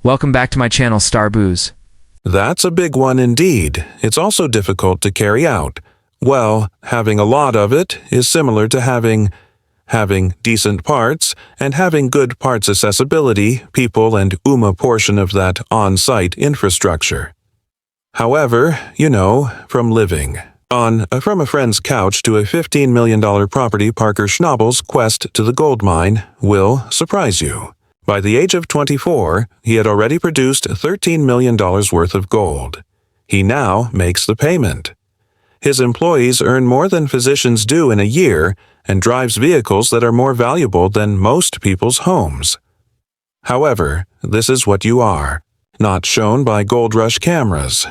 Welcome back to my channel, Star Booze. That's a big one indeed. It's also difficult to carry out. Well, having a lot of it is similar to having decent parts and having good parts accessibility, people, and portion of that on-site infrastructure. However, from living from a friend's couch to a $15 million property, Parker Schnabel's quest to the gold mine will surprise you. By the age of 24, he had already produced $13 million worth of gold. He now makes the payment. His employees earn more than physicians do in a year and drives vehicles that are more valuable than most people's homes. However, this is what you are, not shown by gold rush cameras.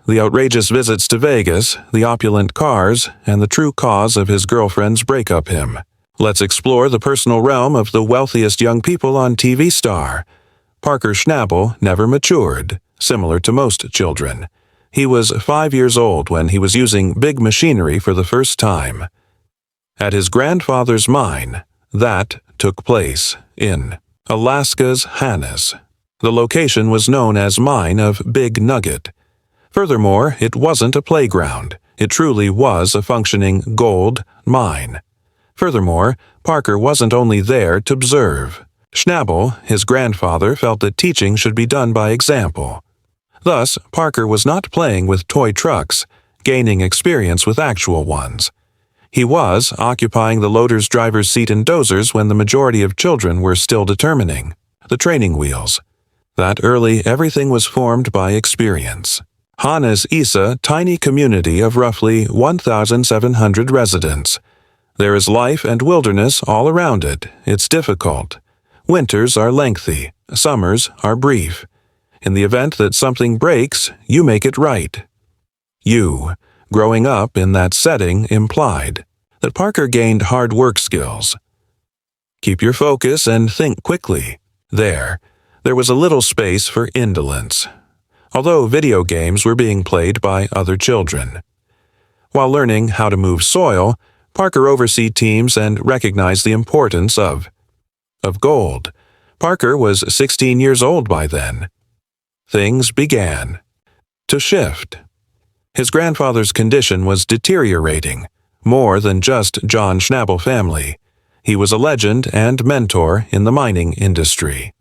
The outrageous visits to Vegas, the opulent cars, and the true cause of his girlfriend's breakup him. Let's explore the personal realm of the wealthiest young people on TV star. Parker Schnabel never matured, similar to most children. He was 5 years old when he was using big machinery for the first time. At his grandfather's mine, that took place in Alaska's Hannes. The location was known as Mine of Big Nugget. Furthermore, it wasn't a playground. It truly was a functioning gold mine. Furthermore, Parker wasn't only there to observe. Schnabel, his grandfather, felt that teaching should be done by example. Thus, Parker was not playing with toy trucks, gaining experience with actual ones. He was occupying the loader's driver's seat in dozers when the majority of children were still determining the training wheels. That early, everything was formed by experience. Hannes is a tiny community of roughly 1,700 residents. There is life and wilderness all around it. It's difficult. Winters are lengthy. Summers are brief. In the event that something breaks, you make it right. You, growing up in that setting, implied that Parker gained hard work skills. Keep your focus and think quickly. There was a little space for indolence, although video games were being played by other children. While learning how to move soil, Parker oversaw teams and recognized the importance of gold. Parker was 16 years old by then. Things began to shift. His grandfather's condition was deteriorating, more than just John Schnabel family. He was a legend and mentor in the mining industry.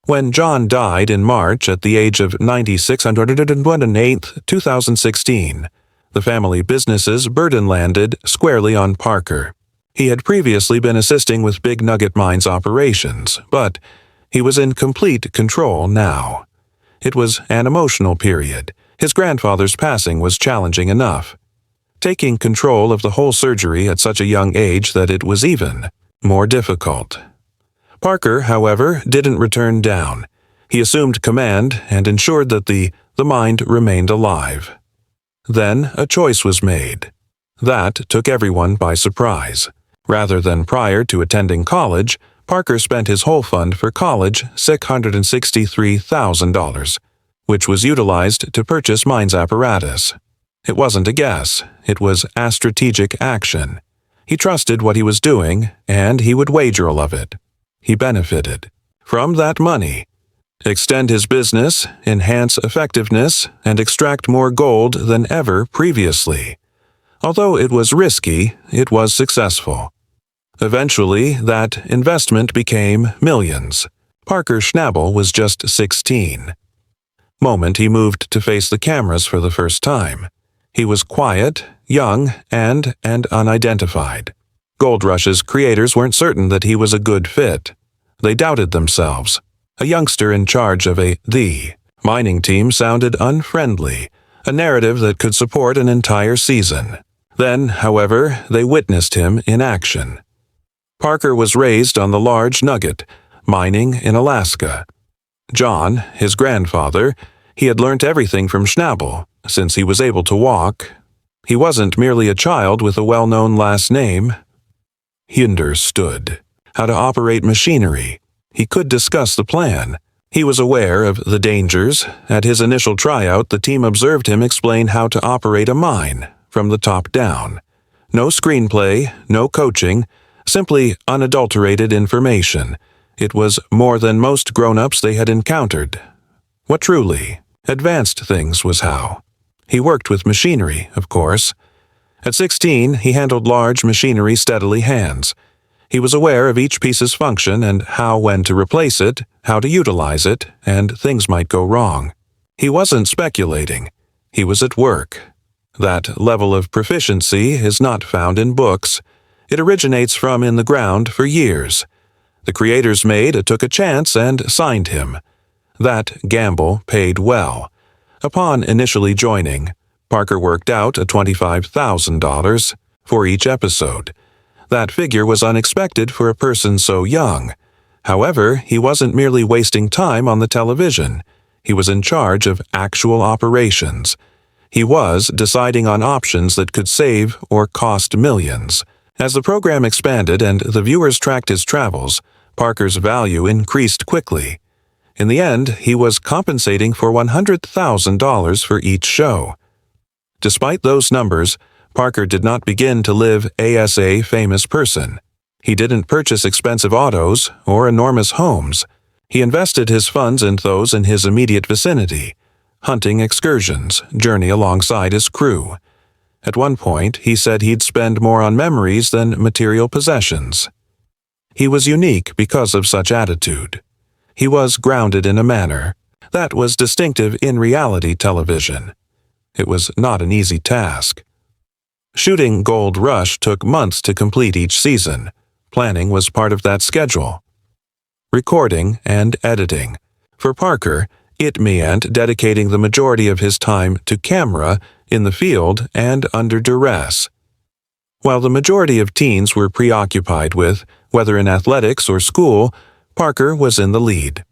When John died in March at the age of 96 on 2016, the family business's burden landed squarely on Parker. He had previously been assisting with Big Nugget Mine's operations, but he was in complete control now. It was an emotional period. His grandfather's passing was challenging enough. Taking control of the whole surgery at such a young age that it was even more difficult. Parker, however, didn't return down. He assumed command and ensured that the mind remained alive. Then a choice was made. That took everyone by surprise. Rather than prior to attending college, Parker spent his whole fund for college, $663,000, which was utilized to purchase mine's apparatus. It wasn't a guess. It was a strategic action. He trusted what he was doing, and he would wager all of it. He benefited from that money, extend his business, enhance effectiveness, and extract more gold than ever previously. Although it was risky, it was successful. Eventually, that investment became millions. Parker Schnabel was just 16. Moment he moved to face the cameras for the first time. He was quiet, young, and unidentified. Gold Rush's creators weren't certain that he was a good fit. They doubted themselves. A youngster in charge of the mining team sounded unfriendly, a narrative that could support an entire season. Then, however, they witnessed him in action. Parker was raised on the large nugget, mining in Alaska. John, his grandfather, he had learnt everything from Schnabel, since he was able to walk. He wasn't merely a child with a well-known last name. He understood how to operate machinery. He could discuss the plan. He was aware of the dangers. At his initial tryout, the team observed him explain how to operate a mine from the top down. No screenplay, no coaching, simply unadulterated information. It was more than most grown-ups they had encountered. What truly advanced things was how. He worked with machinery, of course. At 16, he handled large machinery steadily hands. He was aware of each piece's function and how when to replace it, how to utilize it, and things might go wrong. He wasn't speculating. He was at work. That level of proficiency is not found in books. It originates from in the ground for years. The creators took a chance and signed him. That gamble paid well. Upon initially joining, Parker worked out $25,000 for each episode. That figure was unexpected for a person so young. However, he wasn't merely wasting time on the television. He was in charge of actual operations. He was deciding on options that could save or cost millions. As the program expanded and the viewers tracked his travels, Parker's value increased quickly. In the end, he was compensating for $100,000 for each show. Despite those numbers, Parker did not begin to live as a famous person. He didn't purchase expensive autos or enormous homes. He invested his funds in those in his immediate vicinity, hunting excursions, journey alongside his crew. At one point, he said he'd spend more on memories than material possessions. He was unique because of such attitude. He was grounded in a manner that was distinctive in reality television. It was not an easy task. Shooting Gold Rush took months to complete each season. Planning was part of that schedule. Recording and editing. For Parker, it meant dedicating the majority of his time to camera, in the field, and under duress. While the majority of teens were preoccupied with, whether in athletics or school, Parker was in the lead.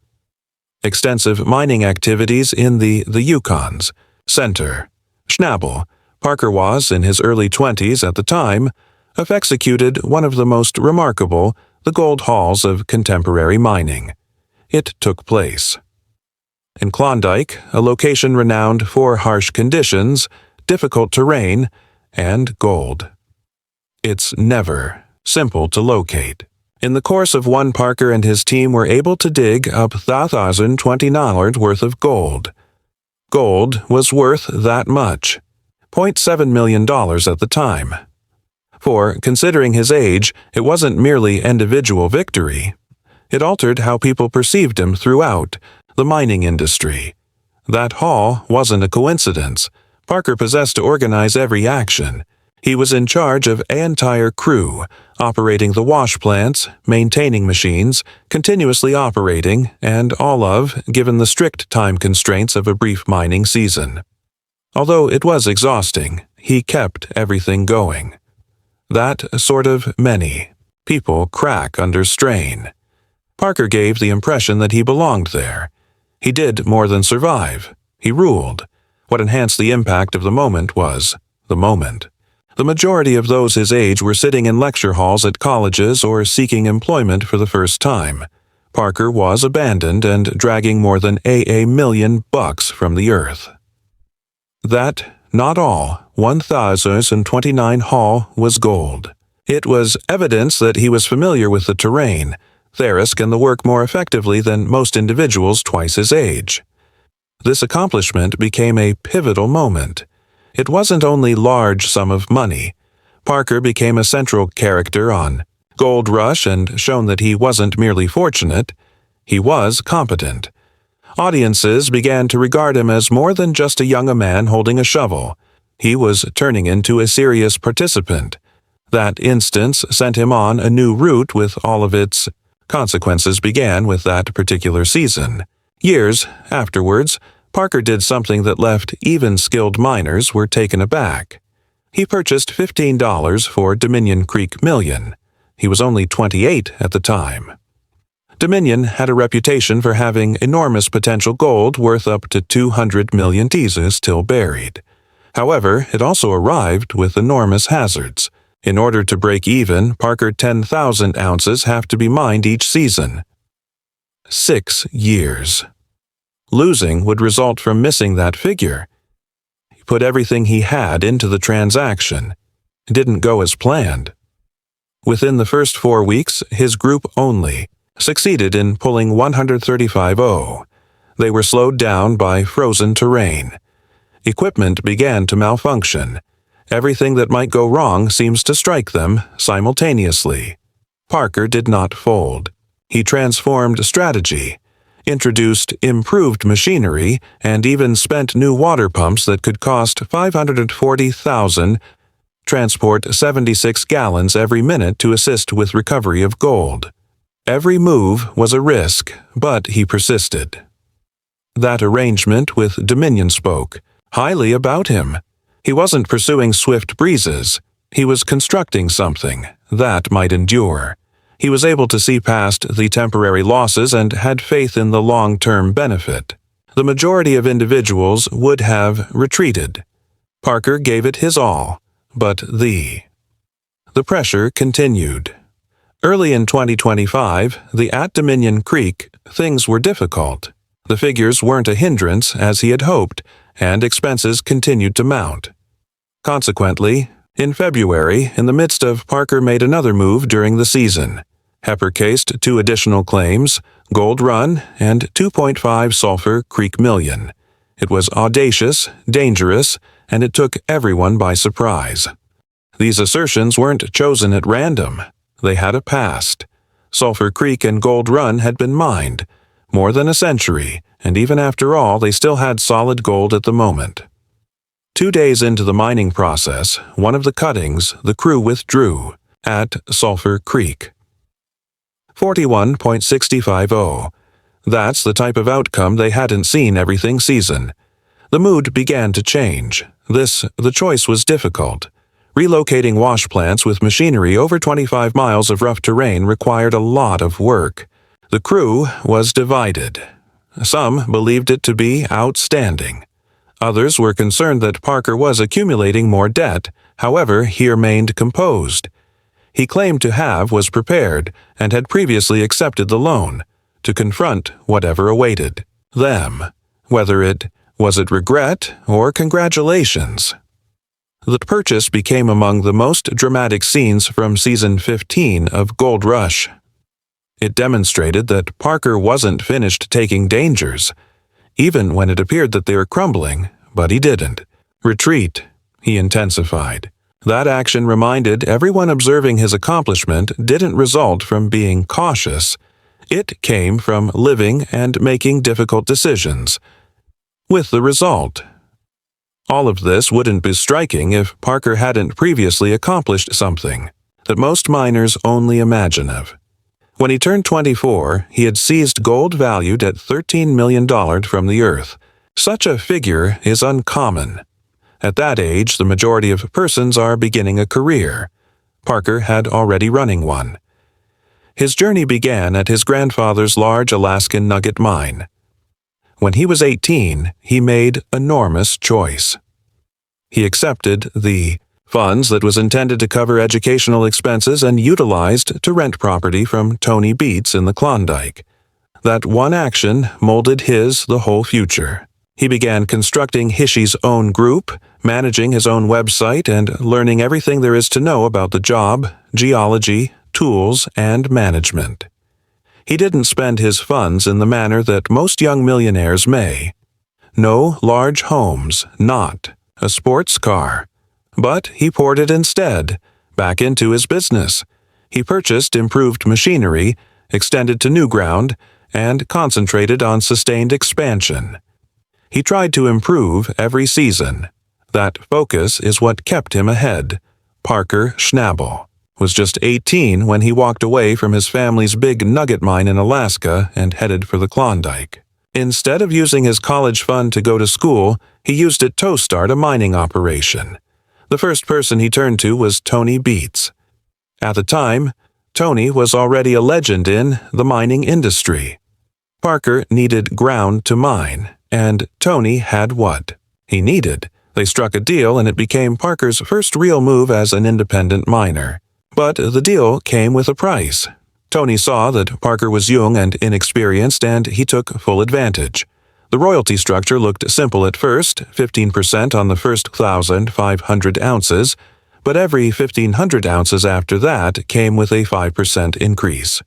Extensive mining activities in the Yukons, Center, Schnabel. Parker was, in his early 20s at the time, executed one of the most remarkable, the gold hauls of contemporary mining. It took place in Klondike, a location renowned for harsh conditions, difficult terrain, and gold. It's never simple to locate. In the course of one, Parker and his team were able to dig up $1,020 worth of gold. Gold was worth that much, $0.7 million at the time. For, considering his age, it wasn't merely individual victory. It altered how people perceived him throughout the mining industry. That haul wasn't a coincidence. Parker possessed to organize every action. He was in charge of an entire crew, operating the wash plants, maintaining machines, continuously operating, and all of, given the strict time constraints of a brief mining season. Although it was exhausting, he kept everything going. That sort of many people crack under strain. Parker gave the impression that he belonged there. He did more than survive. He ruled. What enhanced the impact of the moment was the moment. The majority of those his age were sitting in lecture halls at colleges or seeking employment for the first time. Parker was abandoned and dragging more than $1 million from the earth. That, not all, 1,029 haul was gold. It was evidence that he was familiar with the terrain. Therisk can the work more effectively than most individuals twice his age. This accomplishment became a pivotal moment. It wasn't only large sum of money. Parker became a central character on Gold Rush and shown that he wasn't merely fortunate. He was competent. Audiences began to regard him as more than just a young man holding a shovel. He was turning into a serious participant. That instance sent him on a new route with all of its consequences began with that particular season. Years afterwards, Parker did something that left even skilled miners were taken aback. He purchased $15 for Dominion Creek Million. He was only 28 at the time. Dominion had a reputation for having enormous potential gold worth up to 200 million pieces still buried. However, it also arrived with enormous hazards. In order to break even, Parker 10,000 ounces have to be mined each season. 6 years. Losing would result from missing that figure. He put everything he had into the transaction. It didn't go as planned. Within the first 4 weeks, his group only succeeded in pulling 135.0. They were slowed down by frozen terrain. Equipment began to malfunction. Everything that might go wrong seems to strike them simultaneously. Parker did not fold. He transformed strategy, introduced improved machinery, and even spent new water pumps that could cost $540,000, transport 76 gallons every minute to assist with recovery of gold. Every move was a risk, but he persisted. That arrangement with Dominion spoke highly about him. He wasn't pursuing swift breezes. He was constructing something that might endure. He was able to see past the temporary losses and had faith in the long-term benefit. The majority of individuals would have retreated. Parker gave it his all, but the pressure continued. Early in 2025, at Dominion Creek, things were difficult. The figures weren't a hindrance as he had hoped, and expenses continued to mount. Consequently, in February, in the midst of Parker made another move during the season. Hepper cased 2 additional claims, Gold Run and 2.5 Sulphur Creek Million. It was audacious, dangerous, and it took everyone by surprise. These assertions weren't chosen at random. They had a past. Sulphur Creek and Gold Run had been mined more than a century, and even after all, they still had solid gold at the moment. 2 days into the mining process, one of the cuttings, the crew withdrew at Sulphur Creek. 41.650. That's the type of outcome they hadn't seen everything season. The mood began to change. The choice was difficult. Relocating wash plants with machinery over 25 miles of rough terrain required a lot of work. The crew was divided. Some believed it to be outstanding. Others were concerned that Parker was accumulating more debt. However, he remained composed. He claimed to have was prepared and had previously accepted the loan to confront whatever awaited them, whether it was regret or congratulations. The purchase became among the most dramatic scenes from season 15 of Gold Rush. It demonstrated that Parker wasn't finished taking dangers, even when it appeared that they were crumbling, but he didn't retreat. He intensified. That action reminded everyone observing his accomplishment didn't result from being cautious. It came from living and making difficult decisions. With the result, all of this wouldn't be striking if Parker hadn't previously accomplished something that most miners only imagine of. When he turned 24, he had seized gold valued at $13 million from the earth. Such a figure is uncommon. At that age, the majority of persons are beginning a career. Parker had already running one. His journey began at his grandfather's large Alaskan nugget mine. When he was 18, he made an enormous choice. He accepted the funds that was intended to cover educational expenses and utilized to rent property from Tony Beats in the Klondike. That one action molded the whole future. He began constructing Hishi's own group, managing his own website, and learning everything there is to know about the job, geology, tools, and management. He didn't spend his funds in the manner that most young millionaires may. No large homes, not a sports car. But he poured it instead back into his business. He purchased improved machinery, extended to new ground, and concentrated on sustained expansion. He tried to improve every season. That focus is what kept him ahead. Parker Schnabel was just 18 when he walked away from his family's big nugget mine in Alaska and headed for the Klondike. Instead of using his college fund to go to school, he used it to start a mining operation. The first person he turned to was Tony Beats. At the time, Tony was already a legend in the mining industry. Parker needed ground to mine, and Tony had what he needed. They struck a deal, and it became Parker's first real move as an independent miner. But the deal came with a price. Tony saw that Parker was young and inexperienced, and he took full advantage. The royalty structure looked simple at first, 15% on the first 1,500 ounces, but every 1,500 ounces after that came with a 5% increase.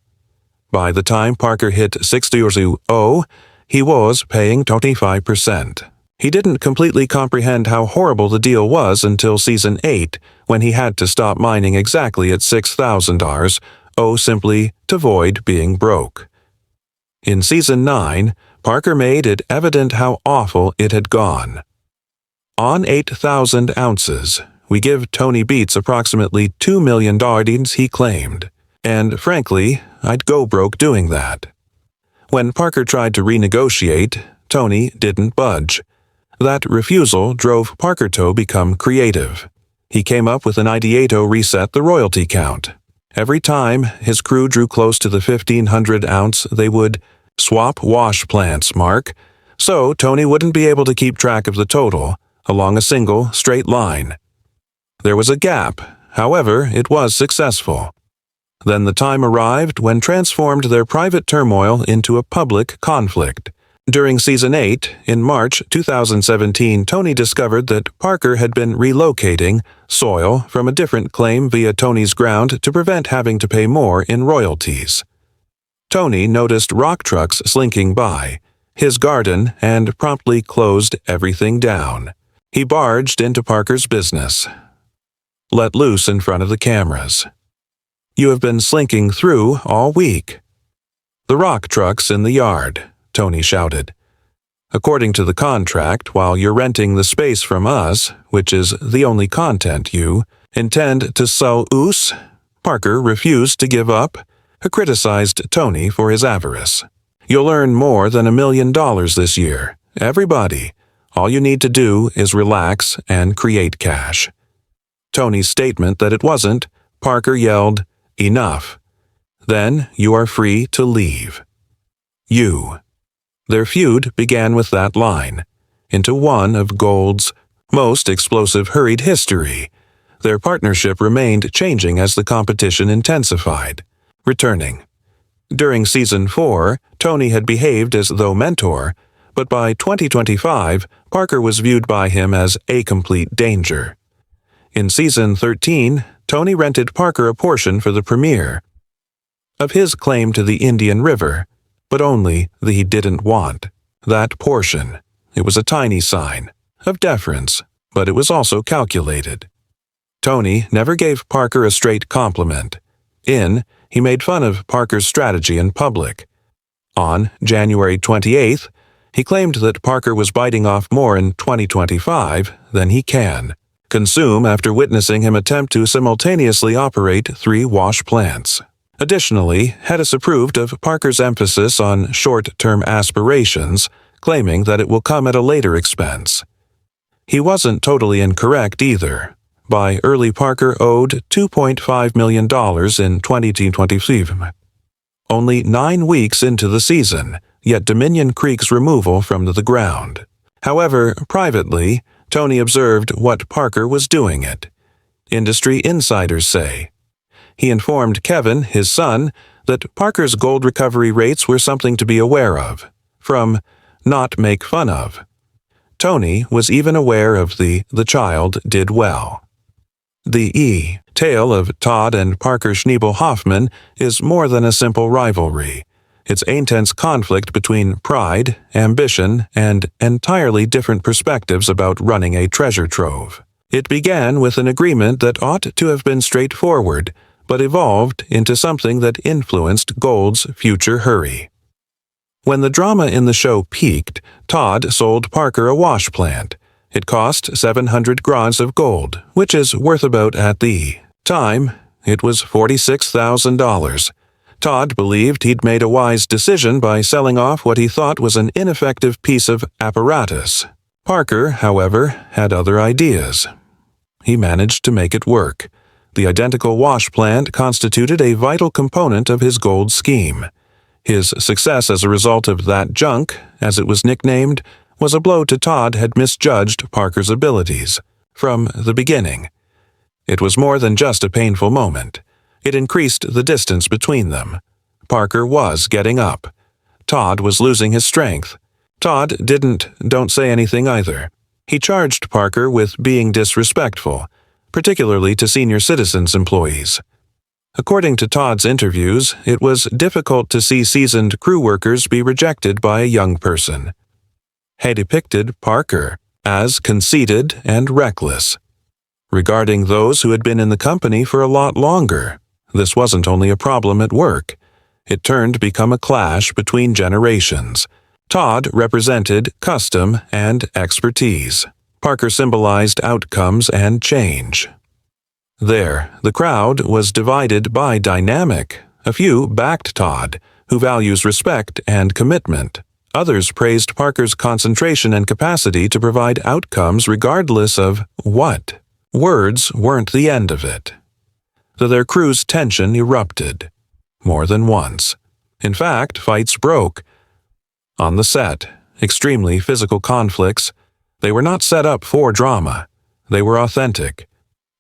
By the time Parker hit 60 years old, he was paying 25%. He didn't completely comprehend how horrible the deal was until Season 8, when he had to stop mining exactly at $6,000, simply to avoid being broke. In Season 9, Parker made it evident how awful it had gone. On 8,000 ounces, we give Tony Beats approximately $2 million he claimed, and frankly, I'd go broke doing that. When Parker tried to renegotiate, Tony didn't budge. That refusal drove Parker to become creative. He came up with an idea to reset the royalty count. Every time his crew drew close to the 1,500 ounce, they would swap wash plants, Mark, so Tony wouldn't be able to keep track of the total along a single straight line. There was a gap, however, it was successful. Then the time arrived when transformed their private turmoil into a public conflict. During Season 8, in March 2017, Tony discovered that Parker had been relocating soil from a different claim via Tony's ground to prevent having to pay more in royalties. Tony noticed rock trucks slinking by his garden and promptly closed everything down. He barged into Parker's business, let loose in front of the cameras. "You have been slinking through all week." "The rock truck's in the yard," Tony shouted. "According to the contract, while you're renting the space from us, which is the only content you intend to sell us." Parker refused to give up, criticized Tony for his avarice. "You'll earn more than $1 million this year. Everybody. All you need to do is relax and create cash." Tony's statement that it wasn't, Parker yelled, "Enough. Then you are free to leave. You." Their feud began with that line, into one of gold's most explosive hurried history. Their partnership remained changing as the competition intensified. Returning. During Season 4, Tony had behaved as though mentor, but by 2025, Parker was viewed by him as a complete danger. In Season 13, Tony rented Parker a portion for the premiere of his claim to the Indian River, but only that he didn't want that portion. It was a tiny sign of deference, but it was also calculated. Tony never gave Parker a straight compliment. He made fun of Parker's strategy in public. On January 28th, he claimed that Parker was biting off more in 2025 than he can consume after witnessing him attempt to simultaneously operate 3 wash plants. Additionally, Hedis approved of Parker's emphasis on short-term aspirations, claiming that it will come at a later expense. He wasn't totally incorrect either. By early, Parker owed $2.5 million in 2025. Only 9 weeks into the season, yet Dominion Creek's removal from the ground. However, privately, Tony observed what Parker was doing it. Industry insiders say. He informed Kevin, his son, that Parker's gold recovery rates were something to be aware of, from not make fun of. Tony was even aware of the child did well. The tale of Todd and Parker Schnabel Hoffman is more than a simple rivalry. It's intense conflict between pride, ambition, and entirely different perspectives about running a treasure trove. It began with an agreement that ought to have been straightforward, but evolved into something that influenced gold's future hurry. When the drama in the show peaked, Todd sold Parker a wash plant. It cost 700 grains of gold, which is worth about, at the time, it was $46,000. Todd believed he'd made a wise decision by selling off what he thought was an ineffective piece of apparatus. Parker, however, had other ideas. He managed to make it work. The identical wash plant constituted a vital component of his gold scheme. His success as a result of that junk, as it was nicknamed, was a blow to Todd had misjudged Parker's abilities from the beginning. It was more than just a painful moment. It increased the distance between them. Parker was getting up. Todd was losing his strength. Todd don't say anything either. He charged Parker with being disrespectful, particularly to senior citizens employees. According to Todd's interviews, it was difficult to see seasoned crew workers be rejected by a young person. He depicted Parker as conceited and reckless. Regarding those who had been in the company for a lot longer, this wasn't only a problem at work. It turned to become a clash between generations. Todd represented custom and expertise. Parker symbolized outcomes and change. There, the crowd was divided by dynamic. A few backed Todd, who values respect and commitment. Others praised Parker's concentration and capacity to provide outcomes regardless of what. Words weren't the end of it. Their crew's tension erupted. More than once. In fact, fights broke. On the set, extremely physical conflicts. They were not set up for drama. They were authentic.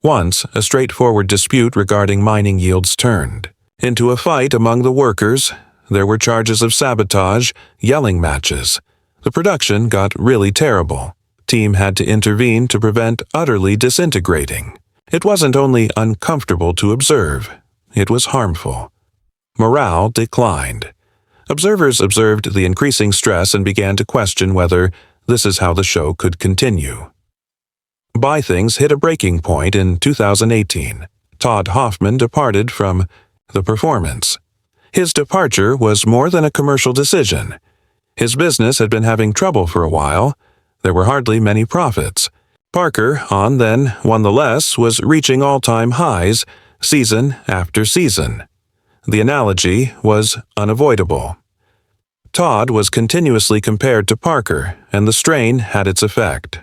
Once, a straightforward dispute regarding mining yields turned into a fight among the workers. There were charges of sabotage, yelling matches. The production got really terrible. Team had to intervene to prevent utterly disintegrating. It wasn't only uncomfortable to observe, it was harmful. Morale declined. Observers observed the increasing stress and began to question whether this is how the show could continue. Things hit a breaking point in 2018. Todd Hoffman departed from the performance. His departure was more than a commercial decision. His business had been having trouble for a while. There were hardly many profits. Parker, on then, nonetheless, was reaching all-time highs, season after season. The analogy was unavoidable. Todd was continuously compared to Parker, and the strain had its effect.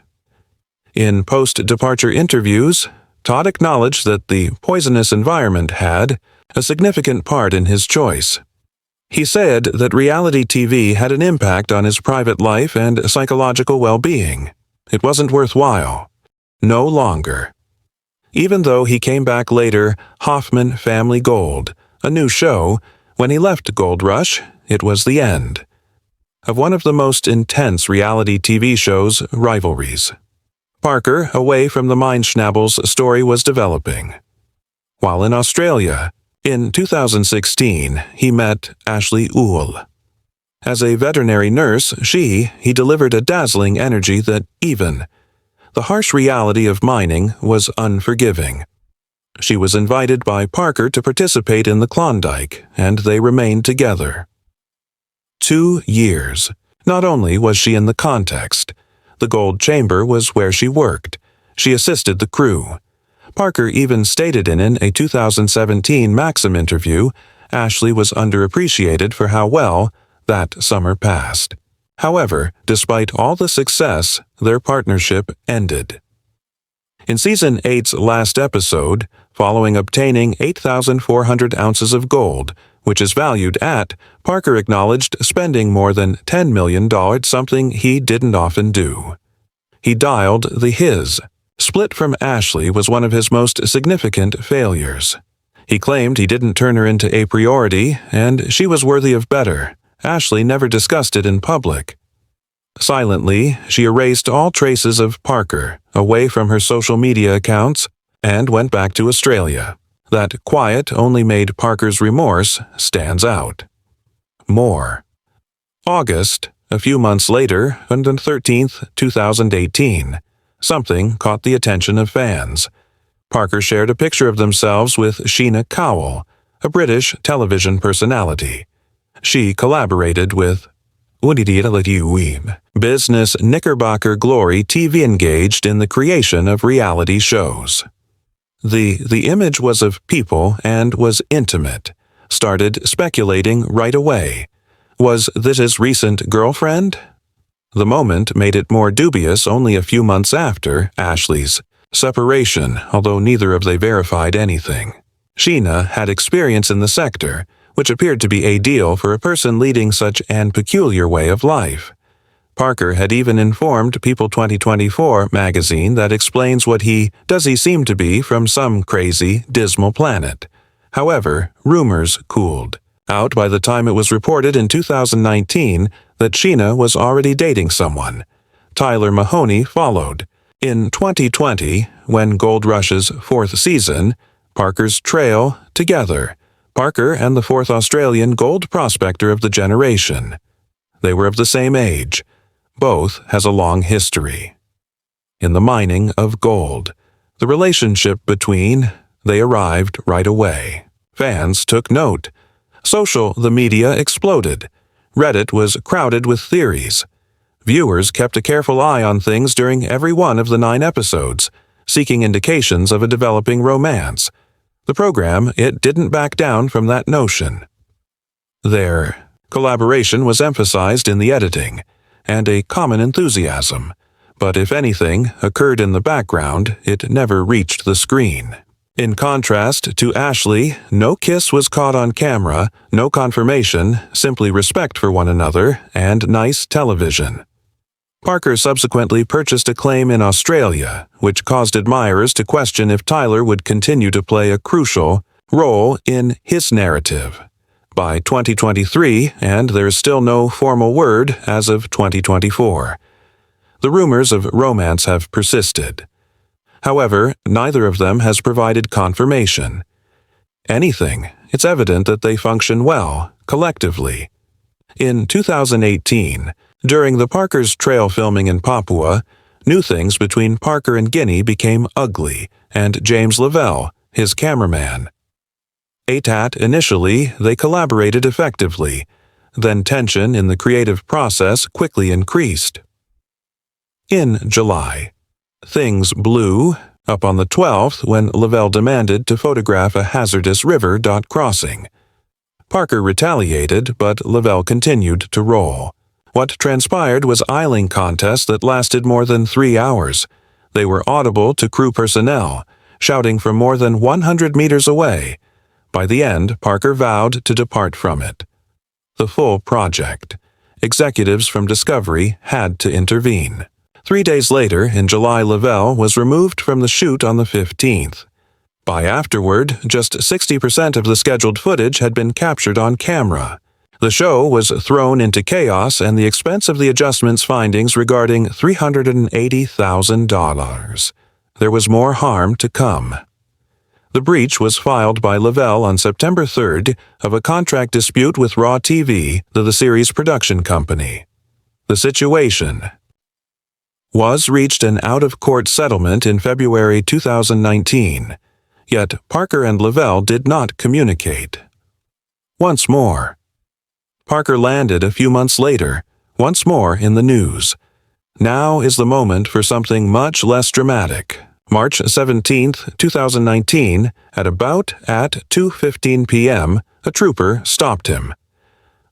In post-departure interviews, Todd acknowledged that the poisonous environment had a significant part in his choice. He said that reality TV had an impact on his private life and psychological well-being. It wasn't worthwhile. No longer. Even though he came back later, Hoffman Family Gold, a new show, when he left Gold Rush, it was the end of one of the most intense reality TV shows, Rivalries. Parker, away from the mine Schnabel's story was developing. While in Australia, in 2016, he met Ashley Uhl. As a veterinary nurse, he delivered a dazzling energy that even the harsh reality of mining was unforgiving. She was invited by Parker to participate in the Klondike, and they remained together. 2 years. Not only was she in the context, the gold chamber was where she worked. She assisted the crew. Parker even stated in a 2017 Maxim interview, Ashley was underappreciated for how well that summer passed. However, despite all the success, their partnership ended. In Season 8's last episode, following obtaining 8,400 ounces of gold, which is valued at, Parker acknowledged spending more than $10 million, something he didn't often do. He dialed the his. Split from Ashley was one of his most significant failures. He claimed he didn't turn her into a priority, and she was worthy of better. Ashley never discussed it in public. Silently, she erased all traces of Parker away from her social media accounts and went back to Australia. That quiet only made Parker's remorse stands out. More. August, a few months later, on the 13th, 2018, something caught the attention of fans. Parker shared a picture of themselves with Sheena Cowell, a British television personality. She collaborated with business Knickerbocker Glory TV engaged in the creation of reality shows. The image was of people and was intimate. Started speculating right away. Was this his recent girlfriend? The moment made it more dubious only a few months after Ashley's separation, although neither of they verified anything. Sheena had experience in the sector, which appeared to be ideal for a person leading such an peculiar way of life. Parker had even informed People 2024 magazine that explains what he seem to be from some crazy, dismal planet. However, rumors cooled out by the time it was reported in 2019 that Sheena was already dating someone. Tyler Mahoney followed. In 2020, when Gold Rush's 4th season, Parker's Trail together. Parker and the fourth Australian gold prospector of the generation. They were of the same age. Both has a long history. In the mining of gold, the relationship between, they arrived right away. Fans took note. The media exploded. Reddit was crowded with theories. Viewers kept a careful eye on things during every one of the 9 episodes, seeking indications of a developing romance. The program, it didn't back down from that notion. Their collaboration was emphasized in the editing, and a common enthusiasm, but if anything occurred in the background, it never reached the screen. In contrast to Ashley, no kiss was caught on camera, no confirmation, simply respect for one another, and nice television. Parker subsequently purchased a claim in Australia, which caused admirers to question if Tyler would continue to play a crucial role in his narrative. By 2023, and there is still no formal word as of 2024. The rumors of romance have persisted. However, neither of them has provided confirmation. Anything, it's evident that they function well, collectively. In 2018, during the Parker's Trail filming in Papua, new things between Parker and Guinea became ugly, and James Lavelle, his cameraman. Initially, they collaborated effectively. Then tension in the creative process quickly increased. In July, things blew up on the 12th when Lavelle demanded to photograph a hazardous river crossing. Parker retaliated, but Lavelle continued to roll. What transpired was isling contests that lasted more than 3 hours. They were audible to crew personnel, shouting from more than 100 meters away. By the end, Parker vowed to depart from it. The full project. Executives from Discovery had to intervene. 3 days later, in July, Lavelle was removed from the shoot on the 15th. By afterward, just 60% of the scheduled footage had been captured on camera. The show was thrown into chaos, and the expense of the adjustments findings regarding $380,000. There was more harm to come. The breach was filed by Lavelle on September 3rd of a contract dispute with Raw TV, the series production company. The situation was reached an out-of-court settlement in February 2019, yet Parker and Lavelle did not communicate. Once more. Parker landed a few months later, once more in the news. Now is the moment for something much less dramatic. March 17, 2019, at 2:15 p.m., a trooper stopped him.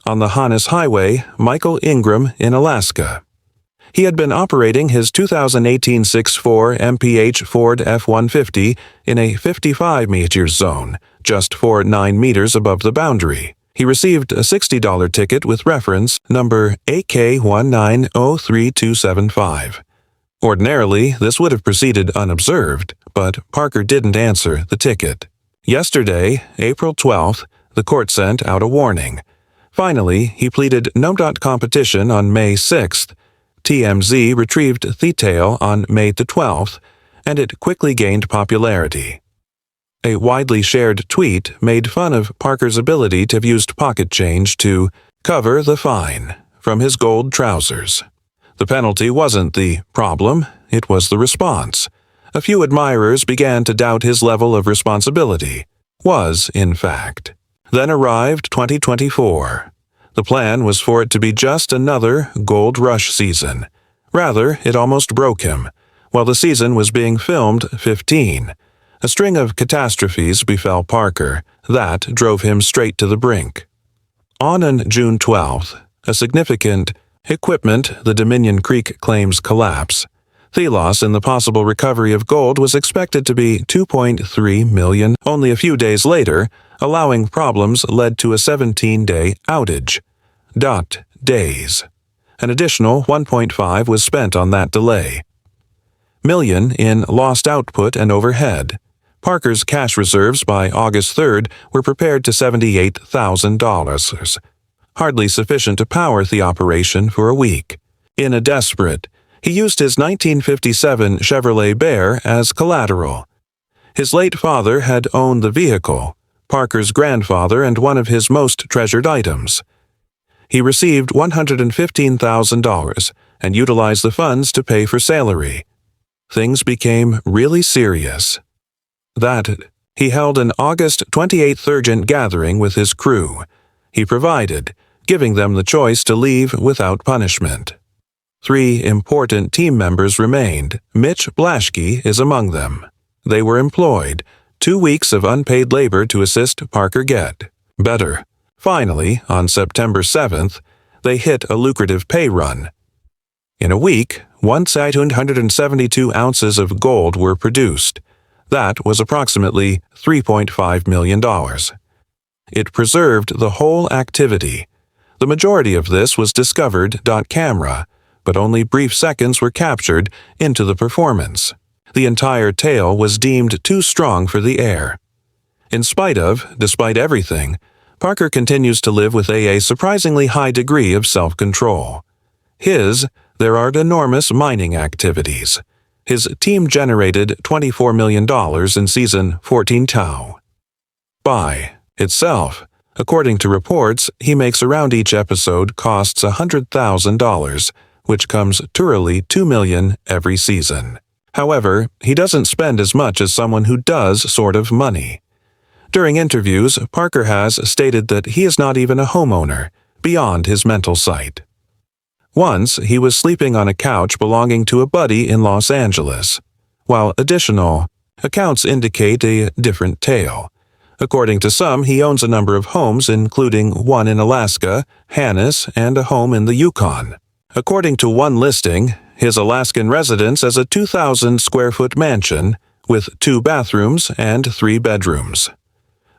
On the Hannes Highway, Michael Ingram in Alaska. He had been operating his 2018 6.4 MPH Ford F-150 in a 55 meters zone, just 9 meters above the boundary. He received a $60 ticket with reference number AK1903275. Ordinarily, this would have proceeded unobserved, but Parker didn't answer the ticket. Yesterday, April 12th, the court sent out a warning. Finally, he pleaded no competition on May 6th. TMZ retrieved the tale on May the 12th, and it quickly gained popularity. A widely shared tweet made fun of Parker's ability to have used pocket change to cover the fine from his gold trousers. The penalty wasn't the problem, it was the response. A few admirers began to doubt his level of responsibility. Was, in fact. Then arrived 2024. The plan was for it to be just another gold rush season. Rather, it almost broke him. While the season was being filmed, 15. A string of catastrophes befell Parker. That drove him straight to the brink. On June 12th, a significant equipment, the Dominion Creek claims collapse. The loss in the possible recovery of gold was expected to be $2.3 million. Only a few days later, allowing problems led to a 17-day outage. Days. An additional $1.5 was spent on that delay. Million in lost output and overhead. Parker's cash reserves by August 3rd were prepared to $78,000. Hardly sufficient to power the operation for a week. In a desperate, he used his 1957 Chevrolet Bear as collateral. His late father had owned the vehicle, Parker's grandfather and one of his most treasured items. He received $115,000 and utilized the funds to pay for salary. Things became really serious. He held an August 28th urgent gathering with his crew. He provided, giving them the choice to leave without punishment. 3 important team members remained. Mitch Blaschke is among them. They were employed, 2 weeks of unpaid labor to assist Parker get better. Finally, on September 7th, they hit a lucrative pay run. In a week, 172 ounces of gold were produced. That was approximately $3.5 million. It preserved the whole activity. The majority of this was discovered camera, but only brief seconds were captured into the performance. The entire tale was deemed too strong for the air. Despite everything, Parker continues to live with a surprisingly high degree of self-control. There are enormous mining activities. His team generated $24 million in season 14 Tau. By itself, according to reports, he makes around each episode costs $100,000, which comes to roughly $2 million every season. However, he doesn't spend as much as someone who does sort of money. During interviews, Parker has stated that he is not even a homeowner, beyond his mental sight. Once, he was sleeping on a couch belonging to a buddy in Los Angeles, while additional accounts indicate a different tale. According to some, he owns a number of homes, including one in Alaska, Hannes, and a home in the Yukon. According to one listing, his Alaskan residence is a 2,000-square-foot mansion with 2 bathrooms and 3 bedrooms.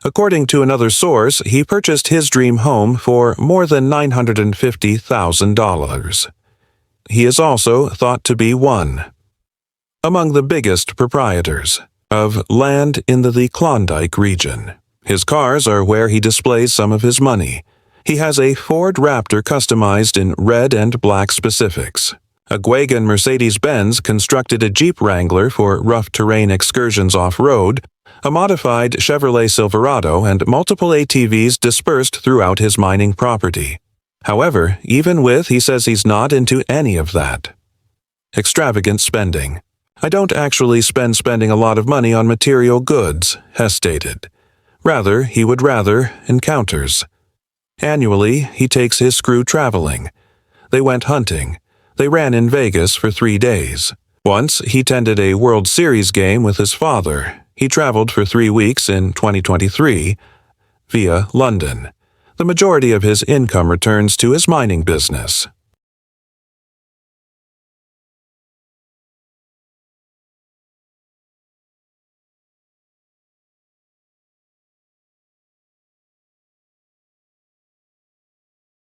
According to another source, he purchased his dream home for more than $950,000. He is also thought to be one among the biggest proprietors of land in the Klondike region. His cars are where he displays some of his money. He has a Ford Raptor customized in red and black specifics. A Guagan Mercedes-Benz constructed a Jeep Wrangler for rough terrain excursions off-road, a modified Chevrolet Silverado, and multiple ATVs dispersed throughout his mining property. However, he says he's not into any of that. Extravagant spending. I don't actually spending a lot of money on material goods, Hess stated. He would rather encounters. Annually, he takes his crew traveling. They went hunting. They ran in Vegas for 3 days. Once, he tended a World Series game with his father. He traveled for 3 weeks in 2023 via London. The majority of his income returns to his mining business.